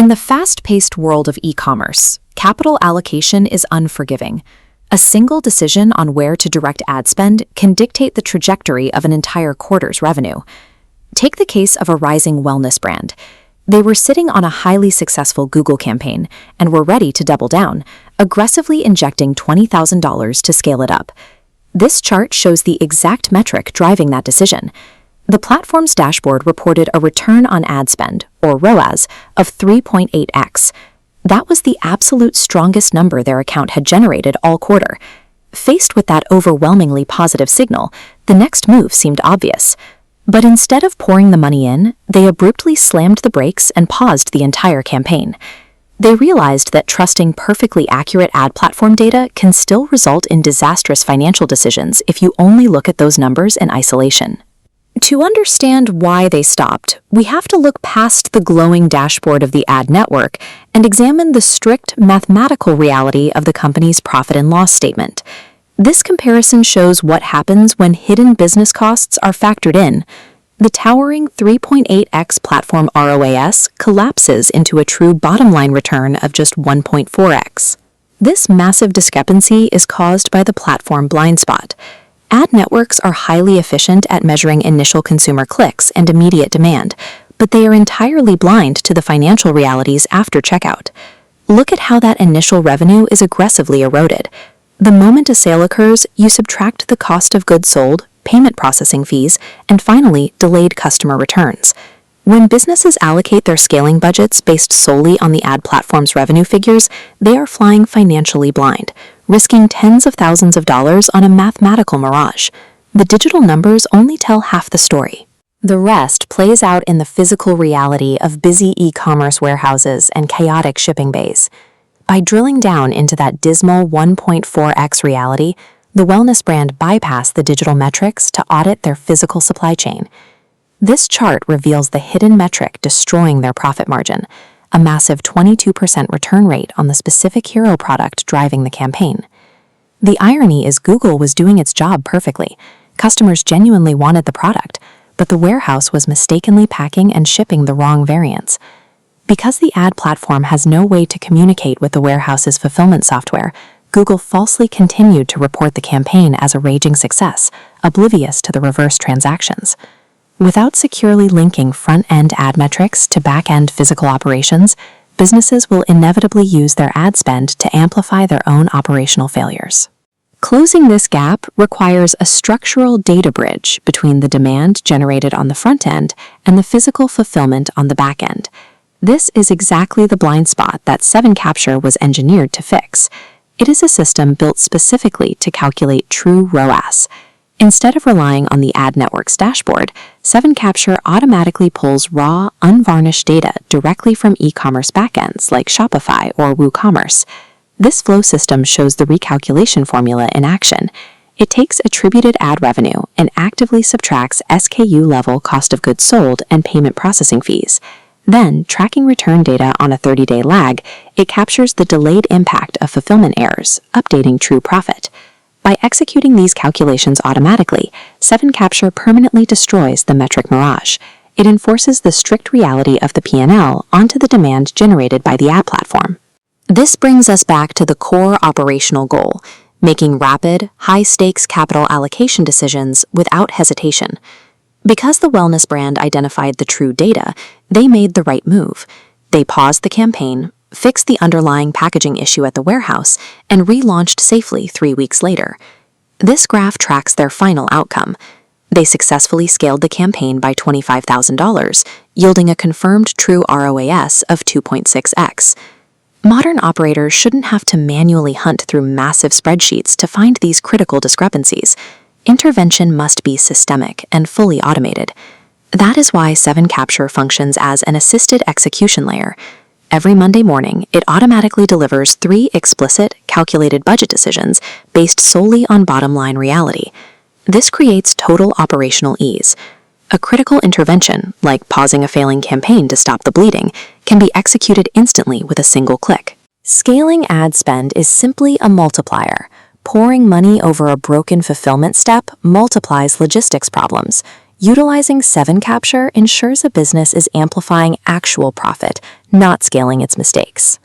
In the fast-paced world of e-commerce, capital allocation is unforgiving. A single decision on where to direct ad spend can dictate the trajectory of an entire quarter's revenue. Take the case of a rising wellness brand. They were sitting on a highly successful Google campaign and were ready to double down, aggressively injecting $20,000 to scale it up. This chart shows the exact metric driving that decision. The platform's dashboard reported a return on ad spend, or ROAS, of 3.8x. That was the absolute strongest number their account had generated all quarter. Faced with that overwhelmingly positive signal, the next move seemed obvious. But instead of pouring the money in, they abruptly slammed the brakes and paused the entire campaign. They realized that trusting perfectly accurate ad platform data can still result in disastrous financial decisions if you only look at those numbers in isolation. To understand why they stopped, we have to look past the glowing dashboard of the ad network and examine the strict mathematical reality of the company's profit and loss statement. This comparison shows what happens when hidden business costs are factored in. The towering 3.8x platform ROAS collapses into a true bottom-line return of just 1.4x. This massive discrepancy is caused by the platform blind spot. Ad networks are highly efficient at measuring initial consumer clicks and immediate demand, but they are entirely blind to the financial realities after checkout. Look at how that initial revenue is aggressively eroded. The moment a sale occurs, you subtract the cost of goods sold, payment processing fees, and finally, delayed customer returns. When businesses allocate their scaling budgets based solely on the ad platform's revenue figures, they are flying financially blind, risking tens of thousands of dollars on a mathematical mirage. The digital numbers only tell half the story. The rest plays out in the physical reality of busy e-commerce warehouses and chaotic shipping bays. By drilling down into that dismal 1.4x reality, the wellness brand bypassed the digital metrics to audit their physical supply chain. This chart reveals the hidden metric destroying their profit margin, a massive 22% return rate on the specific hero product driving the campaign. The irony is Google was doing its job perfectly. Customers genuinely wanted the product, but the warehouse was mistakenly packing and shipping the wrong variants. Because the ad platform has no way to communicate with the warehouse's fulfillment software, Google falsely continued to report the campaign as a raging success, oblivious to the reverse transactions. Without securely linking front-end ad metrics to back-end physical operations, businesses will inevitably use their ad spend to amplify their own operational failures. Closing this gap requires a structural data bridge between the demand generated on the front end and the physical fulfillment on the back end. This is exactly the blind spot that 7Capture was engineered to fix. It is a system built specifically to calculate true ROAS. Instead of relying on the ad network's dashboard, 7Capture automatically pulls raw, unvarnished data directly from e-commerce backends like Shopify or WooCommerce. This flow system shows the recalculation formula in action. It takes attributed ad revenue and actively subtracts SKU-level cost of goods sold and payment processing fees. Then, tracking return data on a 30-day lag, it captures the delayed impact of fulfillment errors, updating true profit. By executing these calculations automatically, 7Capture permanently destroys the metric mirage. It enforces the strict reality of the P&L onto the demand generated by the ad platform. This brings us back to the core operational goal, making rapid, high-stakes capital allocation decisions without hesitation. Because the wellness brand identified the true data, they made the right move. They paused the campaign, fixed the underlying packaging issue at the warehouse, and relaunched safely 3 weeks later. This graph tracks their final outcome. They successfully scaled the campaign by $25,000, yielding a confirmed true ROAS of 2.6x. Modern operators shouldn't have to manually hunt through massive spreadsheets to find these critical discrepancies. Intervention must be systemic and fully automated. That is why 7Capture functions as an assisted execution layer. Every Monday morning, it automatically delivers 3 explicit, calculated budget decisions based solely on bottom-line reality. This creates total operational ease. A critical intervention, like pausing a failing campaign to stop the bleeding, can be executed instantly with a single click. Scaling ad spend is simply a multiplier. Pouring money over a broken fulfillment step multiplies logistics problems. Utilizing 7 capture ensures a business is amplifying actual profit, not scaling its mistakes.